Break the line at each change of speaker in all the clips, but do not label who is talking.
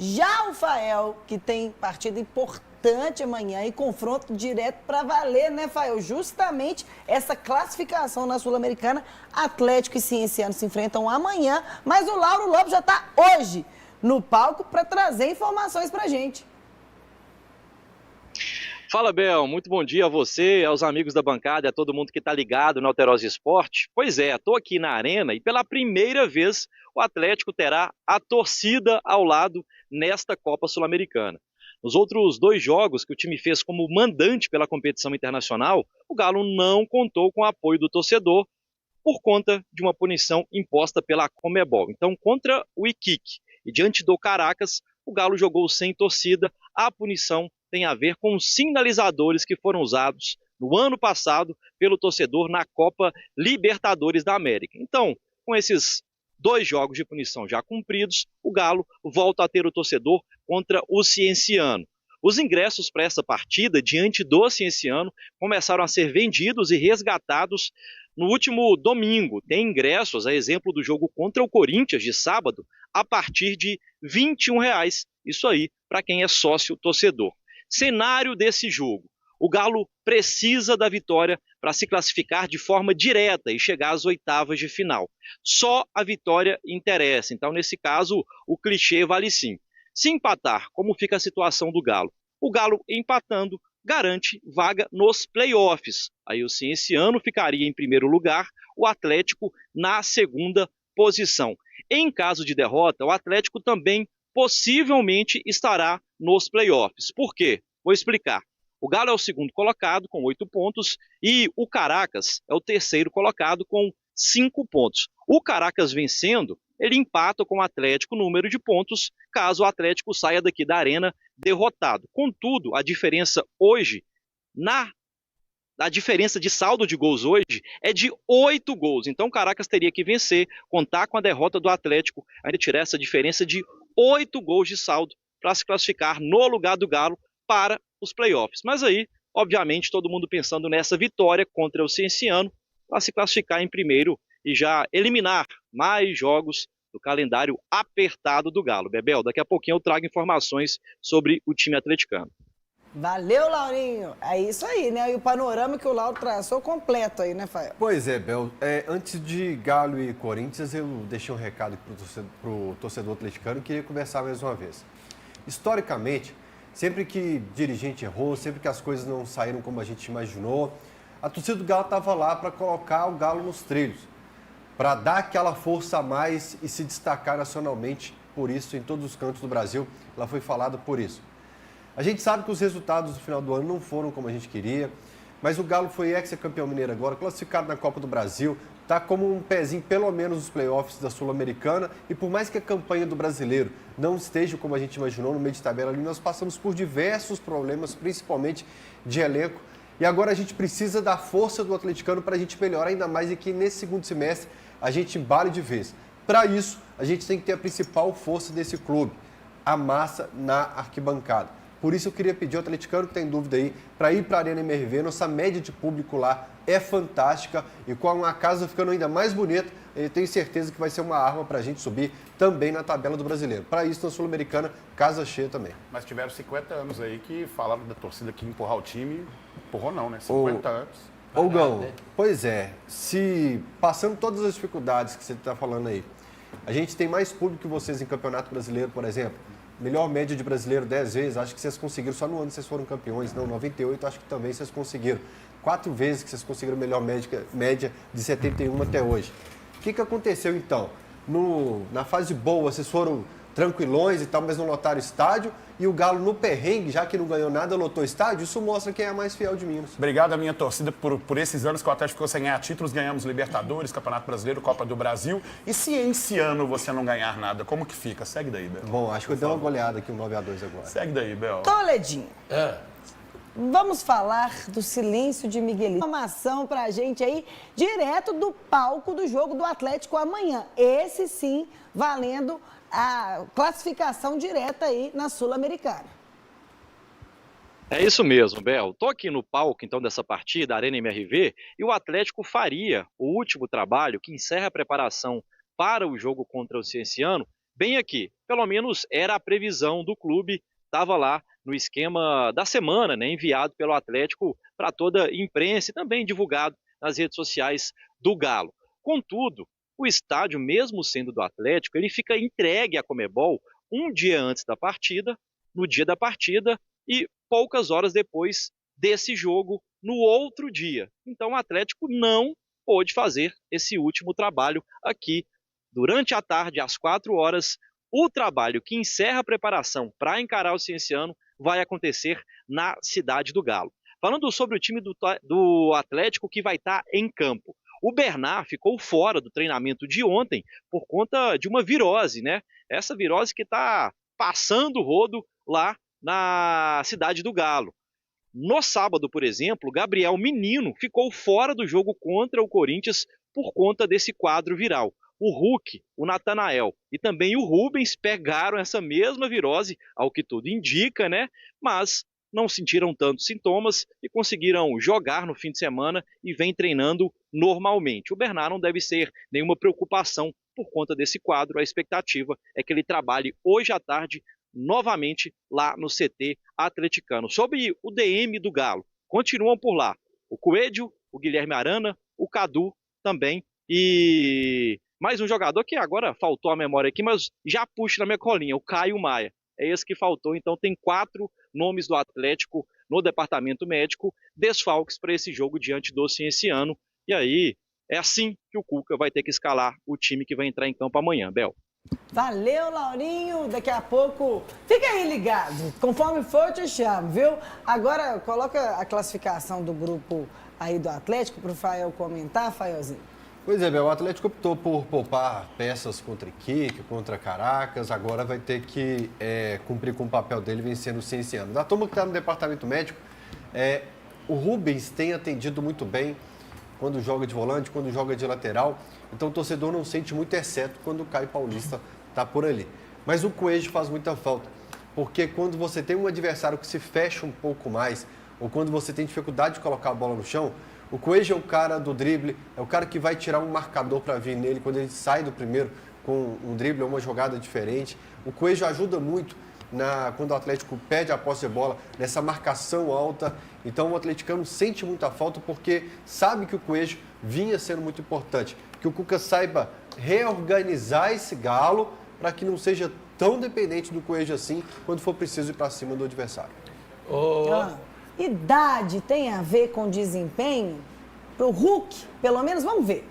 Já o Fael, que tem partida importante amanhã e confronto direto para valer, né, Fael? Justamente essa classificação na Sul-Americana, Atlético e Cienciano se enfrentam amanhã, mas o Lauro Lopes já está hoje no palco para trazer informações para a gente.
Fala, Bel, muito bom dia a você, aos amigos da bancada, a todo mundo que está ligado no Alterosa Esporte. Pois é, estou aqui na arena e pela primeira vez o Atlético terá a torcida ao lado nesta Copa Sul-Americana. Nos outros dois jogos que o time fez como mandante pela competição internacional, o Galo não contou com o apoio do torcedor por conta de uma punição imposta pela Conmebol. Então, contra o Iquique e diante do Caracas, o Galo jogou sem torcida. A punição tem a ver com os sinalizadores que foram usados no ano passado pelo torcedor na Copa Libertadores da América. Então, com esses dois jogos de punição já cumpridos, o Galo volta a ter o torcedor contra o Cienciano. Os ingressos para essa partida, diante do Cienciano, começaram a ser vendidos e resgatados no último domingo. Tem ingressos, a exemplo do jogo contra o Corinthians de sábado, a partir de R$ 21. Isso aí, para quem é sócio torcedor. Cenário desse jogo. O Galo precisa da vitória para se classificar de forma direta e chegar às oitavas de final. Só a vitória interessa. Então, nesse caso, o clichê vale sim. Se empatar, como fica a situação do Galo? O Galo empatando garante vaga nos playoffs. Aí o Cienciano ficaria em primeiro lugar, o Atlético na segunda posição. Em caso de derrota, o Atlético também possivelmente estará nos playoffs. Por quê? Vou explicar. O Galo é o segundo colocado com 8 pontos e o Caracas é o terceiro colocado com 5 pontos. O Caracas vencendo, ele empata com o Atlético no número de pontos, caso o Atlético saia daqui da arena derrotado. Contudo, a diferença hoje, a diferença de saldo de gols hoje é de 8 gols. Então o Caracas teria que vencer, contar com a derrota do Atlético, ainda tirar essa diferença de 8 gols de saldo para se classificar no lugar do Galo para os playoffs. Mas aí, obviamente, todo mundo pensando nessa vitória contra o Cienciano para se classificar em primeiro e já eliminar mais jogos do calendário apertado do Galo. Bebel, daqui a pouquinho eu trago informações sobre o time atleticano.
Valeu, Laurinho. É isso aí, né? E o panorama que o Lauro traçou completo aí, né, Fael?
Pois é, Bel. Antes de Galo e Corinthians, eu deixei um recado para o torcedor atleticano e queria conversar mais uma vez. Historicamente, sempre que dirigente errou, sempre que as coisas não saíram como a gente imaginou, a torcida do Galo estava lá para colocar o Galo nos trilhos, para dar aquela força a mais e se destacar nacionalmente por isso, em todos os cantos do Brasil, ela foi falada por isso. A gente sabe que os resultados do final do ano não foram como a gente queria, mas o Galo foi ex-campeão mineiro agora, classificado na Copa do Brasil, está como um pezinho pelo menos nos playoffs da Sul-Americana e por mais que a campanha do brasileiro não esteja como a gente imaginou no meio de tabela ali, nós passamos por diversos problemas, principalmente de elenco, e agora a gente precisa da força do atleticano para a gente melhorar ainda mais e que nesse segundo semestre a gente embale de vez. Para isso, a gente tem que ter a principal força desse clube, a massa na arquibancada. Por isso eu queria pedir ao atleticano que tem dúvida aí, para ir para a Arena MRV, nossa média de público lá é fantástica e com a casa ficando ainda mais bonita, eu tenho certeza que vai ser uma arma para a gente subir também na tabela do brasileiro. Para isso, na Sul-Americana, casa cheia também.
Mas tiveram 50 anos aí que falaram da torcida que empurrar o time, empurrou não, né? 50 anos.
Ô, Gão, pois é, se passando todas as dificuldades que você está falando aí, a gente tem mais público que vocês em Campeonato Brasileiro, por exemplo, melhor média de brasileiro 10 vezes, acho que vocês conseguiram, só no ano vocês foram campeões, não, 98 acho que também vocês conseguiram. 4 vezes que vocês conseguiram melhor média de 71 até hoje. O que aconteceu então? Na fase boa vocês foram tranquilões e tal, mas não lotaram estádio, e o Galo no perrengue, já que não ganhou nada, lotou estádio, isso mostra quem é a mais fiel de Minas.
Obrigado à minha torcida por esses anos que o Atlético ficou sem ganhar títulos, ganhamos Libertadores, Campeonato Brasileiro, Copa do Brasil. E se esse ano você não ganhar nada, como que fica? Segue daí, Bel.
Bom, acho que eu dei uma goleada aqui, um 9-2 agora.
Segue daí, Bel.
Toledinho. Vamos falar do silêncio de Miguelito. Informação pra gente aí, direto do palco do jogo do Atlético amanhã. Esse sim, valendo a classificação direta aí na Sul-Americana.
É isso mesmo, Bel. Estou aqui no palco, então, dessa partida, Arena MRV, e o Atlético faria o último trabalho que encerra a preparação para o jogo contra o Cienciano bem aqui. Pelo menos era a previsão do clube, estava lá no esquema da semana, né, enviado pelo Atlético para toda a imprensa e também divulgado nas redes sociais do Galo. Contudo, o estádio, mesmo sendo do Atlético, ele fica entregue à Conmebol um dia antes da partida, no dia da partida e poucas horas depois desse jogo, no outro dia. Então o Atlético não pôde fazer esse último trabalho aqui durante a tarde, às 4 horas. O trabalho que encerra a preparação para encarar o Cienciano vai acontecer na cidade do Galo. Falando sobre o time do Atlético que vai estar em campo. O Bernard ficou fora do treinamento de ontem por conta de uma virose, né? Essa virose que está passando o rodo lá na cidade do Galo. No sábado, por exemplo, Gabriel Menino ficou fora do jogo contra o Corinthians por conta desse quadro viral. O Hulk, o Natanael e também o Rubens pegaram essa mesma virose, ao que tudo indica, né? Mas não sentiram tantos sintomas e conseguiram jogar no fim de semana e vem treinando normalmente. O Bernard não deve ser nenhuma preocupação por conta desse quadro. A expectativa é que ele trabalhe hoje à tarde novamente lá no CT atleticano. Sobre o DM do Galo, continuam por lá o Coelho, o Guilherme Arana, o Cadu também e mais um jogador que agora faltou a memória aqui, mas já puxa na minha colinha, o Caio Maia. É esse que faltou, então tem 4 nomes do Atlético no departamento médico, desfalques para esse jogo diante do Cienciano. E aí é assim que o Cuca vai ter que escalar o time que vai entrar em campo amanhã, Bel.
Valeu, Laurinho. Daqui a pouco, fica aí ligado. Conforme for, eu te chamo, viu? Agora, coloca a classificação do grupo aí do Atlético para o Fael comentar, Faelzinho.
Pois é, Bel, o Atlético optou por poupar peças contra Iquique, contra Caracas, agora vai ter que cumprir com o papel dele vencendo o Cienciano. Da turma que está no departamento médico, o Rubens tem atendido muito bem quando joga de volante, quando joga de lateral, então o torcedor não sente muito, exceto quando o Caio Paulista está por ali. Mas o Coelho faz muita falta, porque quando você tem um adversário que se fecha um pouco mais, ou quando você tem dificuldade de colocar a bola no chão, o Coelho é o cara do drible, é o cara que vai tirar um marcador para vir nele quando ele sai do primeiro com um drible ou uma jogada diferente. O Coelho ajuda muito quando o Atlético perde a posse de bola, nessa marcação alta. Então o atleticano sente muita falta porque sabe que o Coelho vinha sendo muito importante. Que o Cuca saiba reorganizar esse Galo para que não seja tão dependente do Coelho assim quando for preciso ir para cima do adversário.
Idade tem a ver com desempenho? Pro Hulk, pelo menos, vamos ver.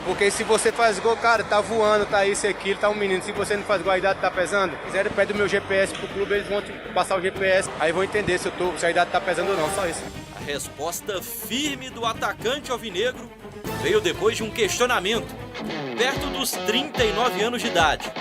Porque se você faz gol, cara, tá voando, tá isso e aquilo, tá um menino. Se você não faz gol, a idade tá pesando. Se quiser, pede o meu GPS pro clube, eles vão passar o GPS. Aí vão entender se a idade tá pesando ou não, só isso.
A resposta firme do atacante alvinegro veio depois de um questionamento, perto dos 39 anos de idade.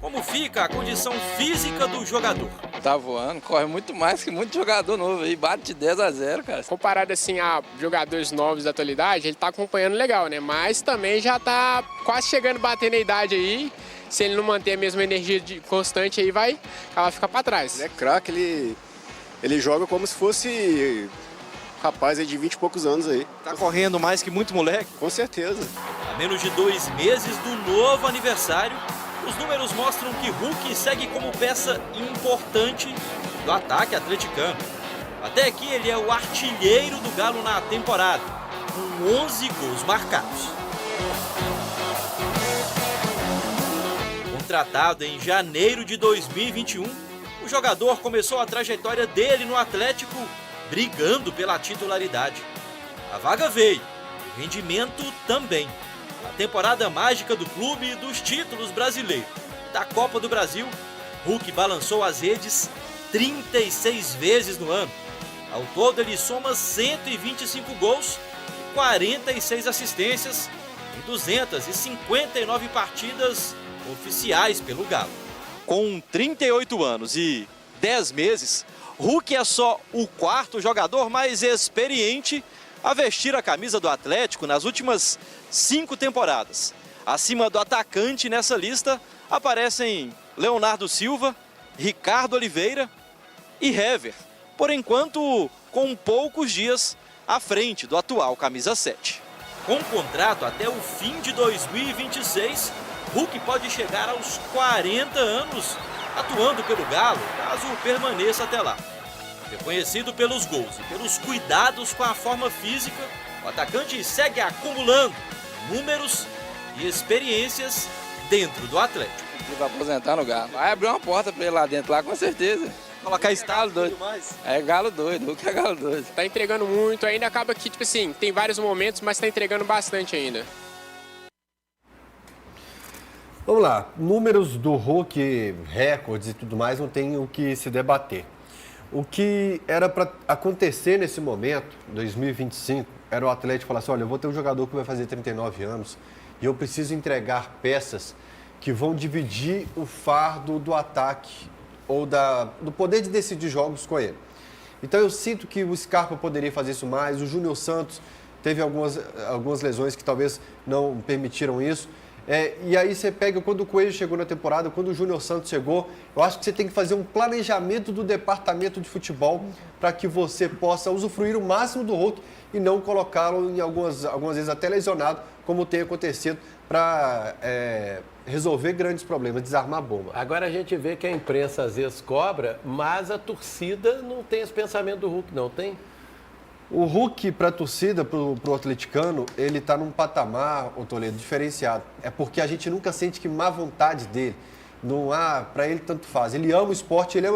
Como fica a condição física do jogador?
Tá voando, corre muito mais que muito jogador novo aí, bate de 10-0, cara.
Comparado assim a jogadores novos da atualidade, ele tá acompanhando legal, né? Mas também já tá quase chegando, batendo a idade aí. Se ele não manter a mesma energia constante aí, ela fica pra trás.
Ele é craque, ele joga como se fosse rapaz aí de 20 e poucos anos aí.
Tá correndo mais que muito moleque?
Com certeza.
A menos de 2 meses do novo aniversário, os números mostram que Hulk segue como peça importante do ataque atleticano. Até aqui ele é o artilheiro do Galo na temporada, com 11 gols marcados. Contratado em janeiro de 2021, o jogador começou a trajetória dele no Atlético brigando pela titularidade. A vaga veio, o rendimento também. A temporada mágica do clube e dos títulos brasileiros. Da Copa do Brasil, Hulk balançou as redes 36 vezes no ano. Ao todo, ele soma 125 gols, 46 assistências em 259 partidas oficiais pelo Galo.
Com 38 anos e 10 meses, Hulk é só o 4º jogador mais experiente a vestir a camisa do Atlético nas últimas 5 temporadas. Acima do atacante nessa lista aparecem Leonardo Silva, Ricardo Oliveira e Hever, por enquanto com poucos dias à frente do atual camisa 7.
Com contrato até o fim de 2026, Hulk pode chegar aos 40 anos atuando pelo Galo, caso permaneça até lá. Reconhecido pelos gols e pelos cuidados com a forma física, o atacante segue acumulando números e experiências dentro do Atlético.
Ele vai aposentar no Galo. Vai abrir uma porta para ele lá dentro, lá com certeza.
Colocar
Galo doido. É Galo doido, o que é Galo doido.
Tá entregando muito, ainda acaba que, tipo assim, tem vários momentos, mas tá entregando bastante ainda.
Vamos lá, números do Hulk, recordes e tudo mais, não tem o que se debater. O que era para acontecer nesse momento, 2025, era o Atlético falar assim, olha, eu vou ter um jogador que vai fazer 39 anos e eu preciso entregar peças que vão dividir o fardo do ataque ou do poder de decidir jogos com ele. Então eu sinto que o Scarpa poderia fazer isso mais, o Júnior Santos teve algumas lesões que talvez não permitiram isso. E aí você pega, quando o Coelho chegou na temporada, quando o Júnior Santos chegou, eu acho que você tem que fazer um planejamento do departamento de futebol para que você possa usufruir o máximo do Hulk e não colocá-lo em algumas vezes até lesionado, como tem acontecido, para resolver grandes problemas, desarmar a bomba.
Agora a gente vê que a imprensa às vezes cobra, mas a torcida não tem esse pensamento do Hulk, não tem?
O Hulk, para a torcida, para o atleticano, ele está num patamar, ô Toledo, diferenciado. É porque a gente nunca sente que má vontade dele. Não há, para ele tanto faz. Ele ama o esporte, ele ama